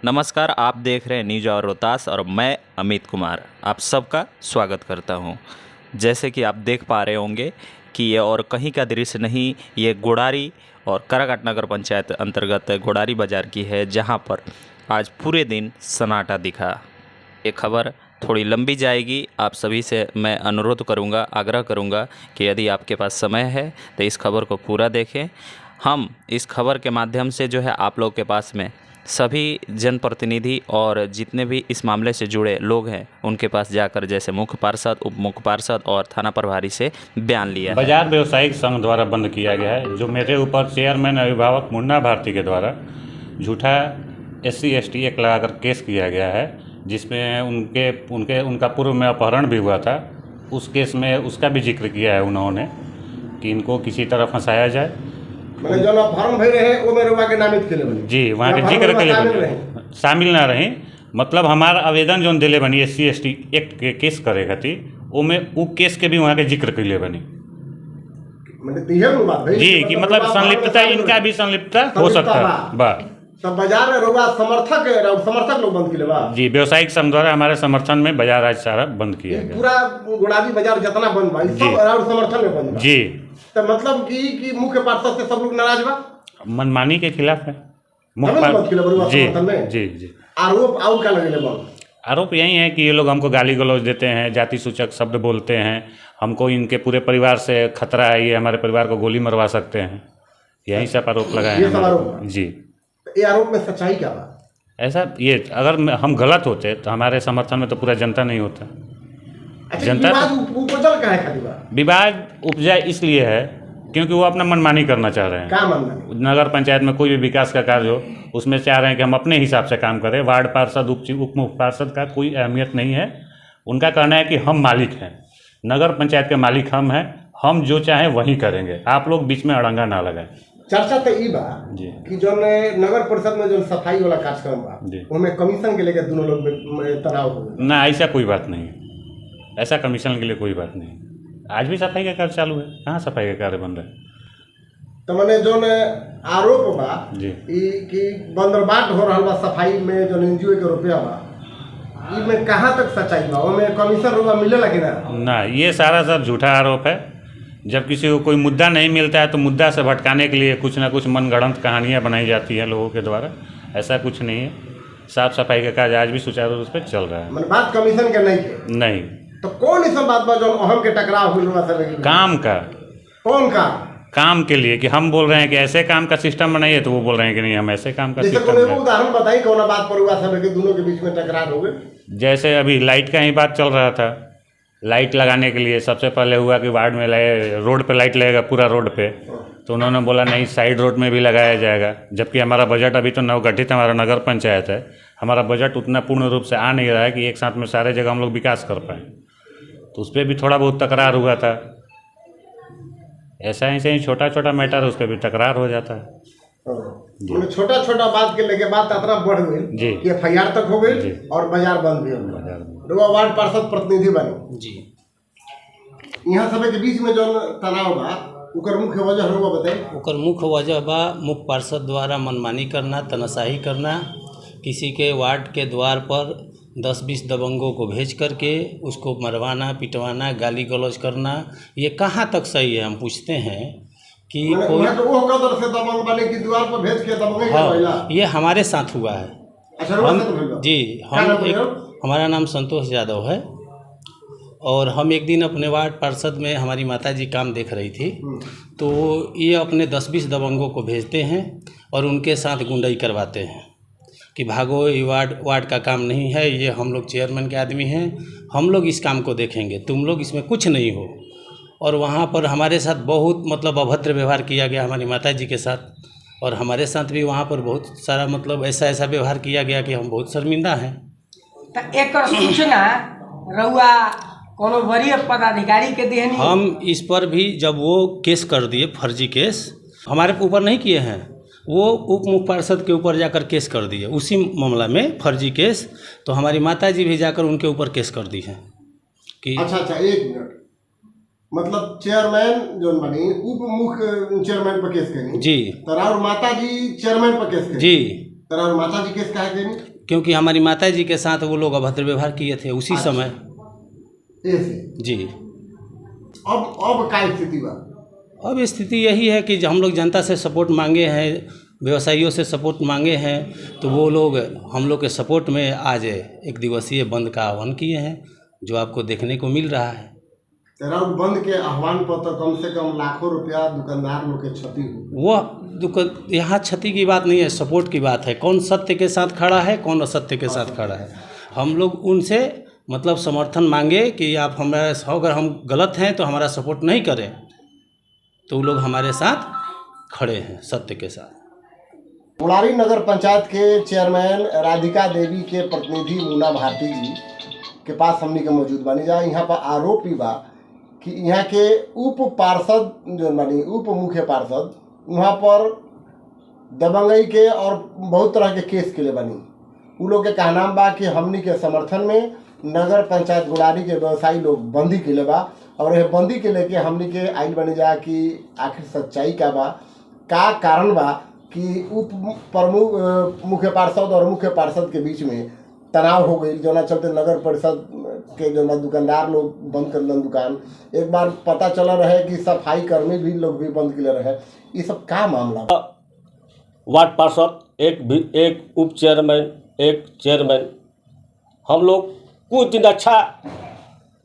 नमस्कार, आप देख रहे हैं न्यूज और रोहतास और मैं अमित कुमार आप सबका स्वागत करता हूं। जैसे कि आप देख पा रहे होंगे कि ये और कहीं का दृश्य नहीं, ये गोड़ारी और कराघाट नगर पंचायत अंतर्गत गोड़ारी बाज़ार की है, जहां पर आज पूरे दिन सन्नाटा दिखा। ये खबर थोड़ी लंबी जाएगी। आप सभी से मैं अनुरोध करूंगा, आग्रह करूंगा कि यदि आपके पास समय है तो इस खबर को पूरा देखें। हम इस खबर के माध्यम से जो है आप लोग के पास में सभी जनप्रतिनिधि और जितने भी इस मामले से जुड़े लोग हैं उनके पास जाकर जैसे मुख्य पार्षद, उप मुख्य पार्षद और थाना प्रभारी से बयान लिया है। बाजार व्यवसायिक संघ द्वारा बंद किया गया है, जो मेरे ऊपर चेयरमैन अभिभावक मुन्ना भारती के द्वारा झूठा SC/ST एक्ट लगाकर केस किया गया है, जिसमें उनका पूर्व में अपहरण भी हुआ था। उस केस में उसका भी जिक्र किया है उन्होंने कि इनको किसी तरह फंसाया जाए। मैंने जो अपहरण भई रहे वो मेरे वहाँ के नामित के लिए बनी जी, वहाँ के जिक्र के लिए बनी, शामिल ना रही। मतलब हमारा आवेदन जो दिले बनी SC/ST एक्ट के केस करे खातिर, वो में वो केस के भी वहाँ के जिक्र के लिए बनी जी, कि मतलब संलिप्तता, इनका भी संलिप्तता हो सकता है बा। तब बाजार में रोगा समर्थक लोग बंद किले बा जी, व्यवसायिक संघ द्वारा हमारे समर्थन में बाजार आज सारा बंद किया गया। पूरा गोड़ारी बाजार जितना बंद बा सब और समर्थन में बंद बा जी। तो मतलब कि मुख्य पार्षद से सब लोग नाराज बा, मनमानी के खिलाफ है जी जी। आरोप आउ का लगेले बा? आरोप यही है कि ये लोग हमको गाली गलौज देते हैं, जाति सूचक शब्द बोलते हैं, हमको इनके पूरे परिवार से खतरा है, ये हमारे परिवार को गोली मरवा सकते हैं, यही सब आरोप लगाए हैं जी। ये आरोप में सच्चाई क्या बा? ऐसा ये अगर हम गलत होते तो हमारे समर्थन में तो पूरा जनता नहीं होता। जनता विवाद उपजा इसलिए है क्योंकि वो अपना मनमानी करना चाह रहे हैं। क्या मनमानी? नगर पंचायत में कोई भी विकास का कार्य हो उसमें चाह रहे हैं कि हम अपने हिसाब से काम करें। वार्ड पार्षद, उप मुख्य पार्षद का कोई अहमियत नहीं है। उनका कहना है कि हम मालिक हैं, नगर पंचायत के मालिक हम हैं, हम जो चाहें वही करेंगे, आप लोग बीच में अड़ंगा ना लगाएं। चर्चा तो ई बा कि जो नगर परिषद में जो सफाई वाला कार्यक्रम बा उसमें कमीशन के लेकर दोनों लोग तनाव हो ना, ऐसा कोई बात नहीं है, ऐसा कमीशन के लिए कोई बात नहीं। आज भी सफाई का कार्य चालू है, कहाँ सफाई का कार्य बन रहा है? तो मैंने जो आरोप बा जी कि बंदरबाट हो रहा बा सफाई में जो NGO के रुपया बा, इसमें कहाँ तक सच्चाई बा? उसमें कमीशन रुपया मिलेला कि ना? ये सारा सब झूठा आरोप है। जब किसी को कोई मुद्दा नहीं मिलता है तो मुद्दा से भटकाने के लिए कुछ ना कुछ मनगढ़ंत कहानियाँ बनाई जाती हैं लोगों के द्वारा। ऐसा कुछ नहीं है, साफ सफाई का कार्य आज भी सुचारू रूप से चल रहा है। बात कमीशन के नहीं तो कौन इस बात पर जो अहम के टकराव हुआ काम का? कौन का काम के लिए कि हम बोल रहे हैं कि ऐसे काम का सिस्टम बनाइए, तो वो बोल रहे हैं कि नहीं हम ऐसे काम का सिस्टम बनाएं। उदाहरण बताइए कौन बात पर हुआ सब कि दोनों के बीच में टकरार हो गए? जैसे अभी लाइट का ही बात चल रहा था। लाइट लगाने के लिए सबसे पहले हुआ कि वार्ड में रोड पे लाइट लगेगा, पूरा रोड पे, तो उन्होंने बोला नहीं साइड रोड में भी लगाया जाएगा, जबकि हमारा बजट अभी तो नवगठित हमारा नगर पंचायत है, हमारा बजट उतना पूर्ण रूप से आ नहीं रहा है कि एक साथ में सारे जगह हम लोग विकास कर पाएँ। तो उस पर भी थोड़ा बहुत तकरार हुआ था। ऐसा ही छोटा छोटा मैटर है, उस पर भी तकरार हो जाता है। छोटा छोटा बात के लेके बात इतना बढ़ गई जी कि FIR तक हो गई और बाजार बंद भी हो गया। वार्ड पार्षद प्रतिनिधि बने जी, यहाँ सब के बीच में जो तनाव बा उकर मुख्य वजह होगा बताइए। उकर मुख्य वजह बा मुख्य पार्षद द्वारा मनमानी करना, तनाशाही करना, किसी के वार्ड के द्वार पर 10-20 दबंगों को भेज करके उसको मरवाना, पिटवाना, गाली गलौज करना। ये कहाँ तक सही है? हम पूछते हैं कि कोई तो वो कदर से दबंग बने की द्वार पर भेज के दबंग। हाँ, ये हमारे साथ हुआ है। अच्छा, हमारा नाम संतोष यादव है और हम एक दिन अपने वार्ड पार्षद में हमारी माताजी काम देख रही थी, तो ये अपने 10-20 दबंगों को भेजते हैं और उनके साथ गुंडाई करवाते हैं कि भागो, ये वार्ड का काम नहीं है, ये हम लोग चेयरमैन के आदमी हैं, हम लोग इस काम को देखेंगे, तुम लोग इसमें कुछ नहीं हो। और वहाँ पर हमारे साथ बहुत मतलब अभद्र व्यवहार किया गया हमारी माताजी के साथ, और हमारे साथ भी वहाँ पर बहुत सारा मतलब ऐसा व्यवहार किया गया कि हम बहुत शर्मिंदा हैं। तो एक सूचना रहुआ कोनो वरीय पदाधिकारी के देहनी? हम इस पर भी जब वो केस कर दिए, फर्जी केस हमारे ऊपर नहीं किए हैं, वो उप मुख्य पार्षद के ऊपर जाकर केस कर दिए उसी मामला में, फर्जी केस। तो हमारी माताजी भी जाकर उनके ऊपर केस कर दी है कि अच्छा 1 मिनट, मतलब चेयरमैन जो बनी उप मुख्य चेयरमैन पर केस करी जी, तो राउर माताजी चेयरमैन पर केस करी जी, तेरा माता जी केस काहे देनी क्योंकि हमारी माता जी के साथ वो लोग अभद्र व्यवहार किए थे उसी समय। ऐसे जी। अब क्या स्थिति बा? अब स्थिति यही है कि हम लोग जनता से सपोर्ट मांगे हैं, व्यवसायियों से सपोर्ट मांगे हैं, तो वो लोग हम लोग के सपोर्ट में आज एक दिवसीय बंद का आह्वान किए हैं, जो आपको देखने को मिल रहा है। तेरा बंद के आह्वान पर तो कम से कम लाखों रुपया दुकानदार लोग के क्षति हो। वो यहाँ क्षति की बात नहीं है, सपोर्ट की बात है। कौन सत्य के साथ खड़ा है, कौन असत्य के साथ खड़ा है। हम लोग उनसे मतलब समर्थन मांगे कि आप हमारे, अगर हम गलत हैं तो हमारा सपोर्ट नहीं करें, तो वो लोग हमारे साथ खड़े हैं सत्य के साथ। गुड़ारी नगर पंचायत के चेयरमैन राधिका देवी के प्रतिनिधि मुन्ना भारती जी के पास हमनी के मौजूद बानी, जहाँ यहाँ पर आरोप भी बा कि यहाँ के उप पार्षद जो मानी उप मुख्य पार्षद वहाँ पर दबंगई के और बहुत तरह के केस के लिए बनी। उ लोग के कहना बा कि हमनी के समर्थन में नगर पंचायत गुड़ारी के व्यवसायी लोग बंदी के लिए बा, और यह बंदी के लेके हमनी के आइल बनी जा कि आखिर सच्चाई का बा, का कारण बा कि उप प्रमुख मुख्य पार्षद और मुख्य पार्षद के बीच में तनाव हो गई, जो चलते नगर परिषद के जो दुकानदार लोग बंद कर दिन दुकान। एक बार पता चला रहे कि सफाई कर्मी भी लोग भी बंद के लिए रहे। ये सब का मामला बा? वार्ड पार्षद, एक उप चेयरमैन, एक चेयरमैन, हम लोग कुछ दिन अच्छा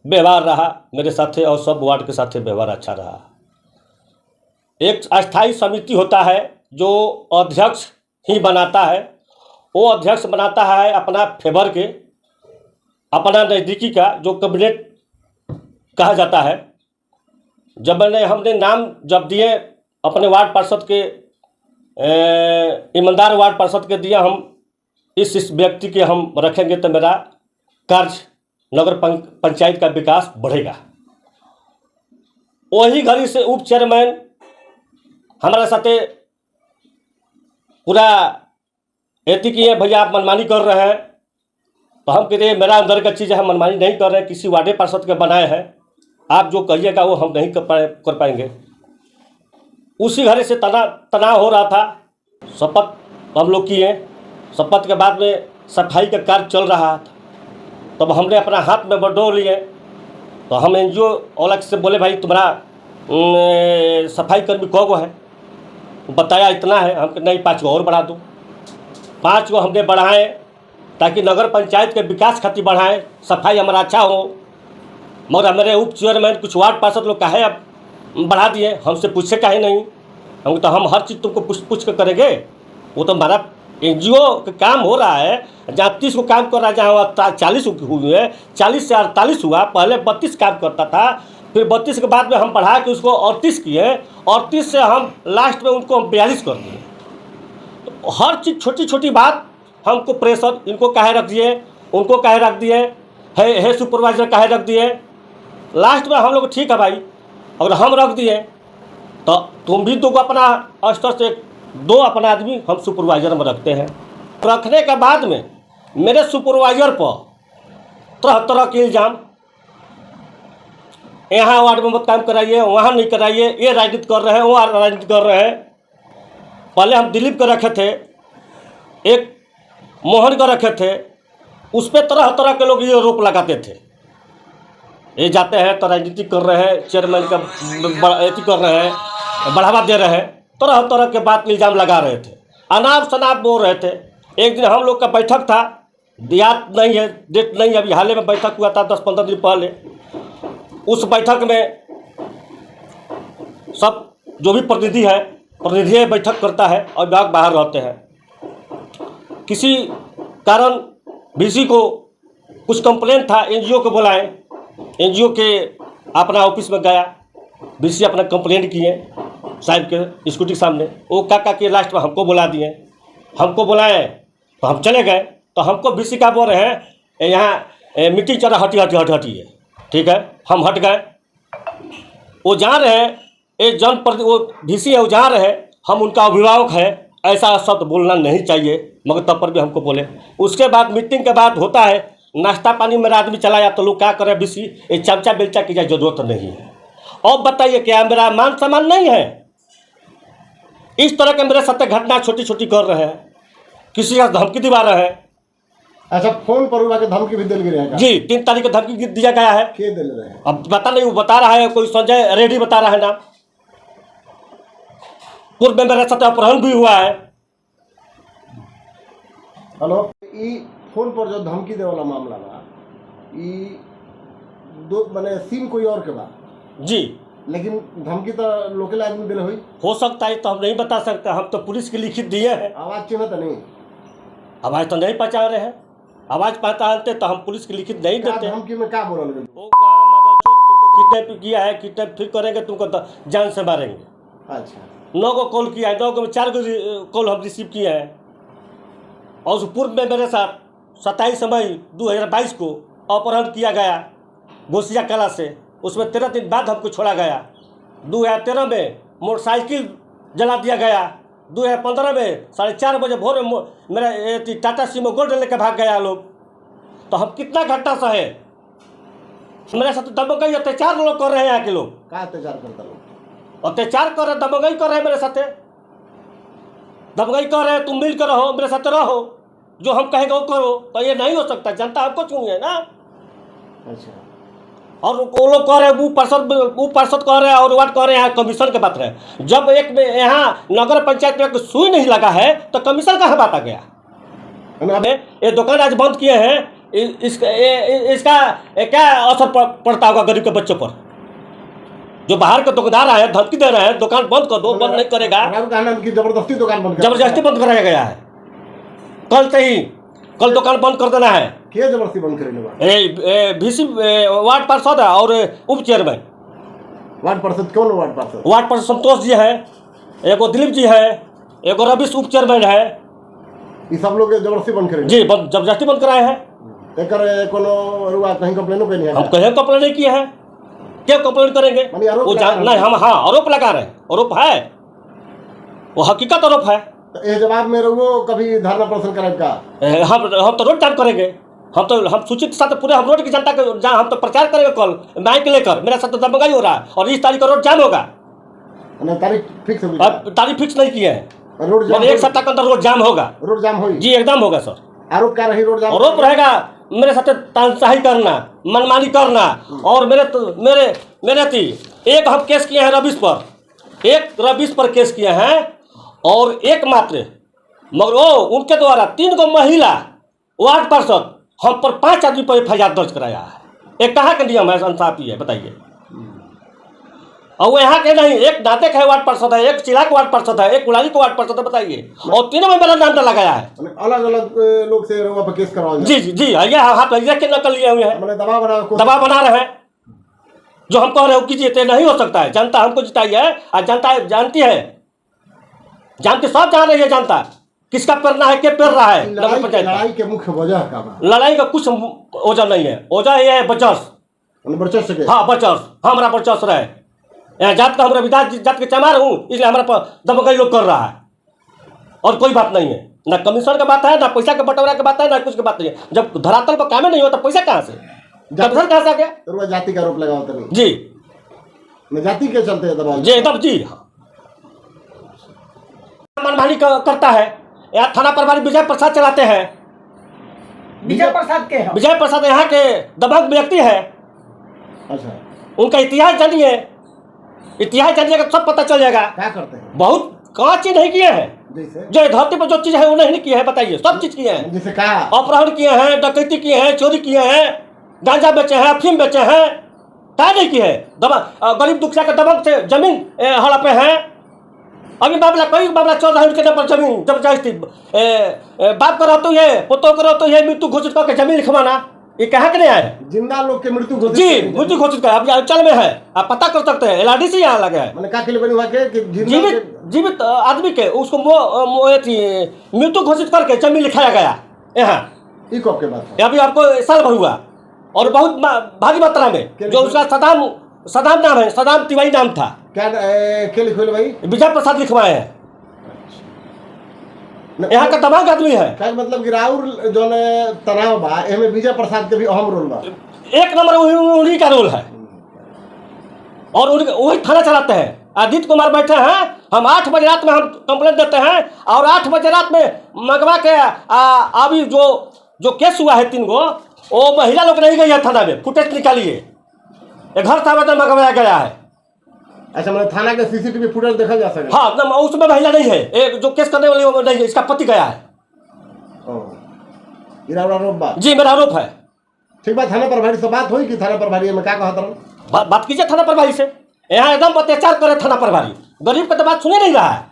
व्यवहार रहा मेरे साथे और सब वार्ड के साथे व्यवहार अच्छा रहा। एक अस्थाई समिति होता है जो अध्यक्ष ही बनाता है, वो अध्यक्ष बनाता है अपना फेवर के, अपना नज़दीकी का, जो कैबिनेट कहा जाता है। जब हमने नाम जब दिए अपने वार्ड पार्षद के, ईमानदार वार्ड पार्षद के दिया, हम इस व्यक्ति के हम रखेंगे तो मेरा कार्य नगर पंचायत का विकास बढ़ेगा। वही घड़ी से उप चेयरमैन हमारे साथे पूरा एती किए, भैया आप मनमानी कर रहे हैं। तो हम कहते हैं मेरा अंदर का चीज़ है, मनमानी नहीं कर रहे हैं, किसी वार्ड पार्षद के बनाए हैं, आप जो कहिएगा वो हम नहीं कर पाएंगे। उसी घरे से तनाव हो रहा था। शपथ हम लोग किए, शपथ के बाद में सफाई का कार्य चल रहा था, तब हमने अपना हाथ में बटोर लिए। तो हम NGO वाला से बोले भाई तुम्हारा सफाई कर्मी कौ गो है? बताया इतना है। हम नहीं 5 गो और बढ़ा दो। 5 गो हमने बढ़ाए ताकि नगर पंचायत के विकास खातिर बढ़ाएं, सफाई हमारा अच्छा हो। मगर हमारे उप चेयरमैन कुछ वार्ड पार्षद लोग काहे अब बढ़ा दिए, हमसे पूछे काहे नहीं। हम तो हम हर चीज़ तुमको पूछ कर करेंगे। वो तो हमारा NGO का काम हो रहा है, जहाँ 30 को काम कर रहा है, जहाँ 40 हुए, 40 से 48 हुआ। पहले 32 काम करता था, फिर 32 के बाद में हम बढ़ा के उसको 38 किए, 38 से हम लास्ट में उनको 42 कर दिए। तो हर चीज़ छोटी छोटी बात हमको प्रेशर, इनको काहे रख दिए, उनको काहे रख दिए, है सुपरवाइजर काहे रख दिए। लास्ट में हम लोग ठीक है भाई, अगर हम रख दिए तो तुम भी दो अपना स्तर से 2 अपना आदमी हम सुपरवाइजर में रखते हैं। रखने के बाद में मेरे सुपरवाइजर पर तरह तरह के इल्ज़ाम, यहाँ वार्ड में मत काम कराइए, वहाँ नहीं कराइए, ये राजनीति कर रहे हैं, वो राजनीति कर रहे हैं। पहले हम दिलीप को रखे थे, एक मोहन को रखे थे, उस पर तरह तरह के लोग ये आरोप लगाते थे, ये जाते हैं तो राजनीति कर रहे हैं, चेयरमैन का अथी कर रहे हैं, बढ़ावा दे रहे हैं, तरह तरह के बात इल्ज़ाम लगा रहे थे, अनाप शनाप बोल रहे थे। एक दिन हम लोग का बैठक था, याद नहीं है, डेट नहीं है, अभी हाल में बैठक हुआ था 10-15 दिन पहले। उस बैठक में सब जो भी प्रतिनिधि बैठक करता है और विभाग बाहर रहते हैं। किसी कारण VC को कुछ कंप्लेंट था, NGO को बुलाए, NGO के अपना ऑफिस में गया, VC अपना कंप्लेंट किए साहब के स्कूटी के सामने। वो काका के लास्ट में हमको बुला दिए, हमको बुलाए तो हम चले गए। तो हमको VC का बोल रहे हैं यहाँ मीटिंग चल रहा, हटी है, ठीक है, हम हट गए। वो जा रहे हैं, एक वो VC है, वो जा रहे हैं, हम उनका अभिभावक है, ऐसा शब्द बोलना नहीं चाहिए, मगर तब पर भी हमको बोले। उसके बाद मीटिंग के बाद होता है नाश्ता पानी, मेरा आदमी चला जाता, तो लोग क्या करें, VC ये चमचा बेलचा की जरूरत नहीं है। और बताइए क्या मेरा मान सम्मान नहीं है? इस तरह के मेरे साथ घटना छोटी छोटी कर रहे हैं। किसी का धमकी दिवा रहे हैं। अच्छा, फोन पर हुआ के धमकी भी दिल गिरे हैं? जी 3 तारीख को धमकी दिया गया है। के दिल रहे हैं? अब पता नहीं, वो बता रहा है कोई संजय रेड्डी बता रहा है नाम। पूर्व में मेरे साथ अपहरण भी हुआ है। हेलो, ई फोन पर जो धमकी दे वाला मामला बा, ई दो माने सिम कोई और के बा, जी लेकिन धमकी तो लोकल आदमी दिल हुई। हो सकता है, तो हम नहीं बता सकते। हम तो पुलिस की लिखित दिए हैं। आवाज चिन्ह तो नहीं? आवाज़ तो नहीं पहचान रहे हैं। आवाज़ पहचानते तो हम पुलिस की लिखित नहीं क्या देते। धमकी में क्या बोला लगे? वो कहा मदरचोद तुमको किडनैप किया है, किडनैप फिर करेंगे, तुमको जान से मारेंगे। अच्छा, 9 को कॉल किया है, 9 को 4 को कॉल हम रिसीव किए हैं। और उस पूर्व में मेरे साथ 27 मई 2022 को अपहरण किया गया घोसिया कला से। उसमें 13 दिन बाद हमको छोड़ा गया। 2013 में मोटरसाइकिल जला दिया गया। 2015 में 4:30 बजे भोर में मेरा टाटा सिमो गोल्ड लेकर भाग गया लोग। तो हम कितना घंटा सहे। मेरे साथ दबंगई अत्याचार लोग कर रहे हैं यहाँ के लोग। क्या अत्याचार करता लोग? अत्याचार कर रहे, दबंगई कर रहे हैं मेरे साथ। दबंगई कर रहे हैं, तुम मिल कर रहो, मेरे साथ रहो, जो हम कहेंगे वो करो। तो ये नहीं हो सकता, जनता हमको चुनी है ना। अच्छा, और वो लोग कह रहे हैं वो पार्षद कह रहे हैं और वार्ड कह रहे हैं, यहाँ कमीशन के बात रहे। जब एक में यहाँ नगर पंचायत में सुई नहीं लगा है तो कमीशन कहाँ बात आ गया। ये दुकान आज बंद किए हैं, इसका क्या असर पड़ता होगा गरीब के बच्चों पर। जो बाहर के दुकानदार आए धमकी दे रहे हैं दुकान बंद कर दो, बंद नहीं करेगा। जबरदस्ती दुकान बंद जबरदस्ती बंद कराया गया है। कल से ही, कल दुकान बंद कर देना है। क्या जबरदस्ती बंद करेंगे? VC वार्ड पार्षद है और उप चेयरमैन। वार्ड पार्षद कौन? वार्ड पार्षद? वार्ड पार्षद संतोष जी है, एगो दिलीप जी है, एगो रविश उप चेयरमैन है। ये सब लोग जबरदस्ती बंद करेंगे? जी जबरदस्ती बंद कराए हैं। एकर कोनो रुआ कहीं कंप्लेनो पे नहीं है? हम कहीं कंप्लेन नहीं किए हैं। क्या कंप्लेन करेंगे? माने आरोप वो लगा रहे हैं। नहीं, हम हाँ आरोप लगा रहे हैं। आरोप है, वो हकीकत आरोप है। तो ये जवाब में रहो कभी धरना प्रदर्शन करें का? हम तो रोड जाम करेंगे। हम सूचित साथ पूरे हम रोड की जनता के जहाँ हम तो प्रचार करेंगे कल माइक लेकर। मेरा साथ तो दबंगाई हो रहा है और 20 तारीख को रोड जाम होगा। तारीख फिक्स होगी? अब तारीख फिक्स नहीं किए हैं। रोड जाम 1 सप्ताह के अंदर रोड जाम होगा। रोड जाम होगी? जी एकदम होगा सर। आरोप क्या रही रोड जाम? आरोप रहेगा मेरे साथ तानशाही करना, मनमानी करना। और मेरे थी एक हम केस किए हैं रविश पर केस किए हैं और एक मात्र मगर वो उनके द्वारा 3 गो महिला वार्ड पार्षद हम पर 5 आदमी पर FIR दर्ज कराया है। एक कहाँ का नियम है, इंसाफी है बताइए। और वो यहाँ के नहीं, एक नाते का वार्ड पार्षद है, एक चिला का वार्ड पार्षद है, एक कुलाली का वार्ड पार्षद है, बताइए। और तीनों में मेरा नाम डाला गया है। अलग अलग लोग से रुआ पर केस करवाओ? जी जी जी, ये हाथ के नकल लिए हुए हैं, दबाव बना रहे हैं। जो हम कह रहे हो कीजिए, तो नहीं हो सकता है। जनता हमको जिताई है और जनता जानती है, जानती सब जान रही है जनता किसका पेरना है, क्या पेर रहा है। लड़ाई के मुख्य वजह का? लड़ाई का कुछ वजह नहीं है। वजह ये है बचस। हाँ बचस, हमारा बचस रहे। यहाँ जात का हमारा विधायक जात के चमार हूँ, इसलिए हमारा पर दबंगई लोग कर रहा है। और कोई बात नहीं है, ना कमीशन का बात है, ना पैसा के बंटवारा की बात है, ना कुछ की बात नहीं है। जब धरातल पर काम नहीं होता पैसा कहाँ से, कमीशन कहाँ से आ गया? जाति का आरोप लगाओ तो नहीं? जी जाति के चलते दबाव? जी एकदम जी। मनमानी करता है। यहाँ थाना प्रभारी विजय प्रसाद चलाते हैं। विजय प्रसाद के हैं? विजय प्रसाद यहाँ के दबंग व्यक्ति है। अच्छा, उनका इतिहास जानिए, इतिहास जानिएगा तो सब पता चल जाएगा। क्या करते हैं? बहुत कहाँ चीज नहीं किए हैं। जैसे जो धरती पर जो चीज है वो नहीं किए हैं, बताइए। सब चीज किए हैं। जैसे क्या? अपहरण किए हैं, डकैती किए हैं, चोरी किए हैं, गांजा बेचे हैं, अफीम बेचे हैं। क्या नहीं किए हैं? गरीब दुखिया के दबंग से जमीन हड़पे हैं। अभी कई मामला चल रहा है उनके नाम पर जमीन जबरदस्ती। बाप करो तो ये, पुतो करो तो ये, मृत्यु घोषित करके जमीन लिखवाना, ये कहाँ के नहीं आए? जिंदा लोग के मृत्यु घोषित? जी मृत्यु घोषित कर, अभी चल में है, आप पता कर सकते हैं। LRDC यहाँ लगा है। मैंने क्या के लिए बनी हुआ कि जीवित आदमी के उसको मृत्यु घोषित करके जमीन लिखाया गया यहाँ। ई कब के बात? अभी आपको साल भर हुआ और बहुत भारी मात्रा में। जो उसका सदाम नाम है, सदाम तिवारी नाम था। क्या लिखो भाई? विजय प्रसाद लिखवाए हैं। यहाँ का तमाम आदमी है। क्या मतलब कि राउर जो तनाव बा एमे विजय प्रसाद के भी अहम रोल बा? 1 नंबर उन्हीं का रोल है। और वही थाना चलाते हैं। आदित्य कुमार बैठे हैं, हम 8 बजे रात में हम कंप्लेंट देते हैं और 8 बजे रात में मंगवा के अभी जो केस हुआ है 3 गो, वो महिला लोग नहीं गई है थाना में, फुटेज निकालिए, ये घर था तो मंगवाया गया है। अच्छा, मतलब थाना के सीसीटीवी फुटेज देखा जा सकता है? हाँ, उसमें महिला नहीं है, एक जो केस करने वाली वो नहीं है, इसका पति गया है। आरोप बा? जी, मेरा आरोप है। ठीक बात, थाना प्रभारी से बात हुई कि थाना प्रभारी में क्या कहता रहा? बात कीजिए थाना प्रभारी से, यहाँ एकदम अत्याचार करे थाना प्रभारी, गरीब का तो बात सुने नहीं रहा है,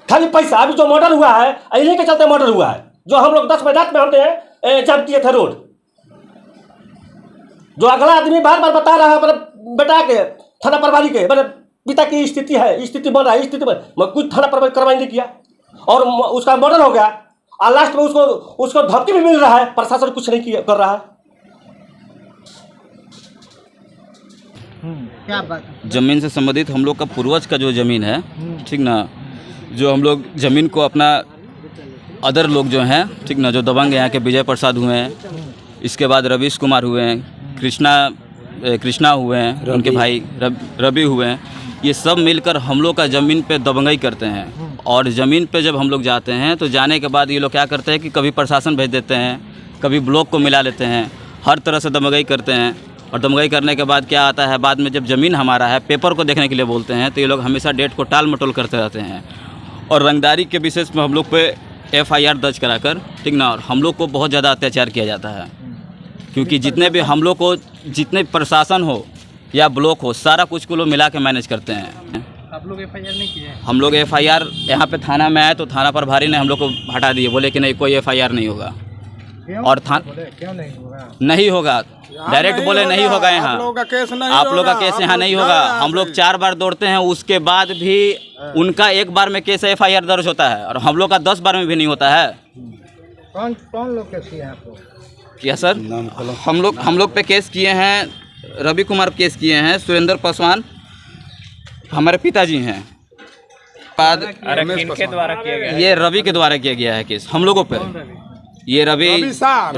खाली पैसा। अभी जो मर्डर हुआ है इन्हीं के चलते मर्डर हुआ है, जो हम लोग 10 बजे रात में हमने जाम किए थे रोड, जो अगला आदमी बार बार बता रहा है मेरे बेटा के, थाना प्रभारी के, मेरे पिता की स्थिति है, स्थिति बन रहा है, स्थिति बन, कुछ थाना प्रभारी कार्रवाई नहीं किया और उसका मर्डर हो गया और लास्ट में उसको धमकी भी मिल रहा है, प्रशासन कुछ नहीं कर रहा है। क्या बात? ज़मीन से संबंधित हम लोग का पूर्वज का जो ज़मीन है, ठीक ना, जो हम लोग ज़मीन को अपना अदर लोग जो हैं, ठीक ना, जो दबंग यहाँ के विजय प्रसाद हुए हैं, इसके बाद रवीश कुमार हुए हैं, कृष्णा हुए हैं, उनके भाई रवि हुए हैं, ये सब मिलकर हम लोग का ज़मीन पे दबंगई करते हैं। और ज़मीन पे जब हम लोग जाते हैं तो जाने के बाद ये लोग क्या करते हैं कि कभी प्रशासन भेज देते हैं, कभी ब्लॉक को मिला लेते हैं, हर तरह से दबंगई करते हैं। और दबंगई करने के बाद क्या आता है, बाद में जब ज़मीन हमारा है, पेपर को देखने के लिए बोलते हैं, तो ये लोग हमेशा डेट को टाल मटोल करते रहते हैं। और रंगदारी के विशेष में हम लोग पे FIR दर्ज कराकर, ठीक ना, और हम लोग को बहुत ज़्यादा अत्याचार किया जाता है, क्योंकि जितने भी हम लोग को, जितने प्रशासन हो या ब्लॉक हो, सारा कुछ को लोग मिला के मैनेज करते हैं। आप लोग FIR नहीं किए? हम लोग FIR यहाँ पे थाना में आए तो थाना प्रभारी ने हम लोग को हटा दिए, बोले कि नहीं कोई FIR नहीं होगा। और क्यों नहीं होगा? नहीं होगा, डायरेक्ट बोले नहीं होगा, यहाँ आप लोग का केस यहाँ नहीं होगा। हम लोग 4 बार दौड़ते हैं, उसके बाद भी उनका 1 बार में केस FIR दर्ज होता है और हम लोग का 10 बार में भी नहीं होता है। कौन लोग केस किए हैं आपको? क्या सर, हम लोग पे केस किए हैं, रवि कुमार केस किए हैं, सुरेंद्र पासवान हमारे पिताजी हैं, बाद किनके द्वारा किया गया? ये रवि के द्वारा किया गया है केस हम लोगों पे। ये रवि साहब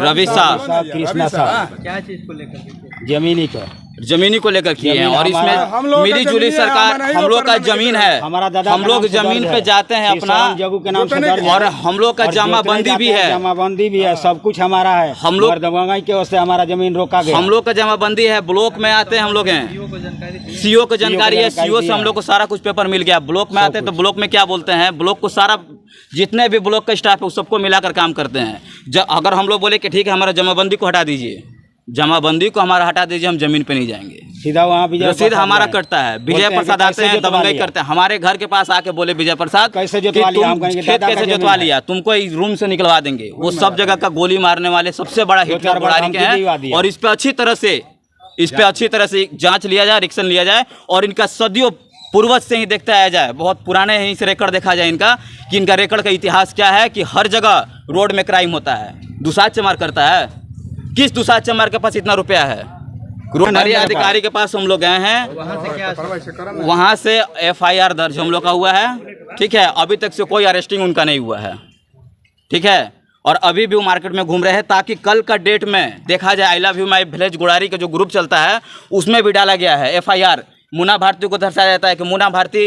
कृष्णा साहब क्या चीज को लेकर? जमीनी को लेकर किए हैं। और इसमें मिली जुली सरकार, हम लोग का जमीन है, हम लोग जमीन पे जाते हैं अपना, जगू के नाम से और हम लोग का जमाबंदी भी है, जमाबंदी भी है, सब कुछ हमारा है। हम लोग दबंगई के वजह से हमारा जमीन रोका गया। हम लोग का जमाबंदी है, ब्लॉक में आते हैं हम लोग हैं, CO को जानकारी है, CO से हम लोग को सारा कुछ पेपर मिल गया। ब्लॉक में आते हैं तो ब्लॉक में क्या बोलते हैं, ब्लॉक को सारा जितने भी ब्लॉक का स्टाफ है उस सबको मिलाकर काम करते हैं। अगर हम लोग बोले कि ठीक है हमारा जमाबंदी को हटा दीजिए, जमाबंदी को हमारा हटा दीजिए, हम जमीन पे नहीं जाएंगे, सीधा वहाँ रसीद हमारा कटता है। विजय प्रसाद आते हैं, दबंगई करते हैं, हमारे घर के पास आके बोले विजय प्रसाद कैसे जोतवा लिया, हम कहेंगे खेत कैसे जोतवा लिया, तुमको इस रूम से निकलवा देंगे। वो सब जगह का गोली मारने वाले सबसे बड़ा हिटलर बुड़ारी के हैं। और इस पे अच्छी तरह से जांच लिया जाए, रिक्शन लिया जाए और इनका सदियों पूर्वज से ही देखता आया जाए, बहुत पुराने ही से रिकॉर्ड देखा जाए इनका, कि इनका रिकॉर्ड का इतिहास क्या है, कि हर जगह रोड में क्राइम होता है। दुसाध चमार करता है, किस दुसाध चमार के पास इतना रुपया है? रोडरी अधिकारी के पास हम लोग गए हैं, वहाँ से FIR दर्ज हम लोग का हुआ है, ठीक है। अभी तक से कोई अरेस्टिंग उनका नहीं हुआ है, ठीक है। और अभी भी वो मार्केट में घूम रहे हैं, ताकि कल का डेट में देखा जाए। I love you my village Gudari का जो ग्रुप चलता है उसमें भी डाला गया है FIR। मुन्ना भारती को दर्शाया जाता है कि मुन्ना भारती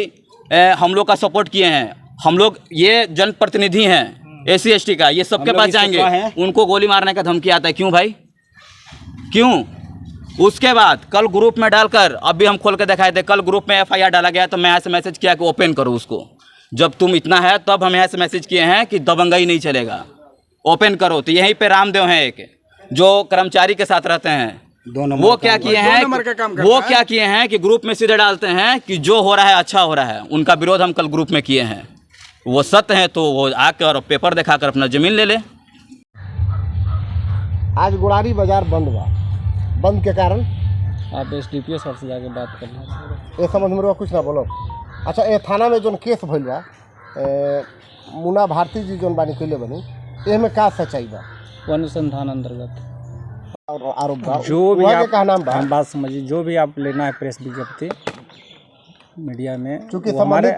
हम लोग का सपोर्ट किए हैं, हम लोग ये जनप्रतिनिधि हैं SC ST का, ये सबके पास जाएंगे, उनको गोली मारने का धमकी आता है। क्यों भाई, क्यों? उसके बाद कल ग्रुप में डालकर, अभी हम खोल के दिखाए थे, कल ग्रुप में FIR डाला गया तो मैं यहाँ से मैसेज किया कि ओपन करो उसको। जब तुम इतना है तब हम यहाँ से मैसेज किए हैं कि दबंगई नहीं चलेगा, ओपन करो। तो यहीं पे रामदेव हैं एक, जो कर्मचारी के साथ रहते हैं, वो क्या किए हैं कि ग्रुप में सीधे डालते हैं कि जो हो रहा है अच्छा हो रहा है। उनका विरोध हम कल ग्रुप में किए हैं, वो सत्य है तो वो आकर और पेपर दिखाकर अपना जमीन ले ले। आज गुड़ारी बाजार बंद हुआ, बंद के कारण आप SDPO सर से जाके बात करना, ये समझ में कुछ ना बोलो। अच्छा, ये थाना में जो केस भइल बा, मुन्ना भारती जी जो बानी कैले बनी, में का सच्चाई बा? अनुसंधान अंतर्गत आरोप बा, जो भी आप का नाम बा, हम बात समझिए, जो भी आप लेना है प्रेस विज्ञप्ति मीडिया में, चूंकि हमारे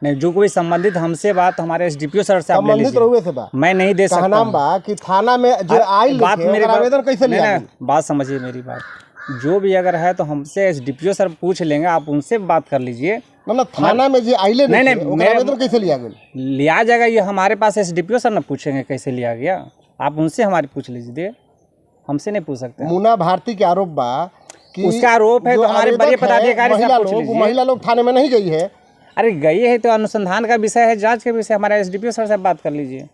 नहीं, जो कोई संबंधित हमसे बात हमारे SDPO सर से आप ले लीजिए, मैं नहीं दे सकता। नाम बा कि थाना में जो आइल बात मेरी आवेदन कैसे लिया? बात समझिए मेरी बात, जो भी अगर है तो हमसे एसडीपीओ सर पूछ लेंगे, आप उनसे बात कर लीजिए। मतलब थाना में जो आइले नहीं, ओकरा आवेदन कैसे लिया गेल? लिया जाएगा, ये हमारे पास एसडीपीओ सर ना पूछेंगे कैसे लिया गया, आप उनसे हमारी पूछ लीजिए, हमसे नहीं पूछ सकते। मुन्ना भारती के आरोप बा कि उसका आरोप है जो तो हमारे आवेदक बड़े है, पदाधिकारी से आप पूछ लीजिए। महिला लोग थाने में नहीं गई है। अरे गई है तो अनुसंधान का विषय है, जांच के विषय, हमारे एसडीपीओ सर से बात कर लीजिए।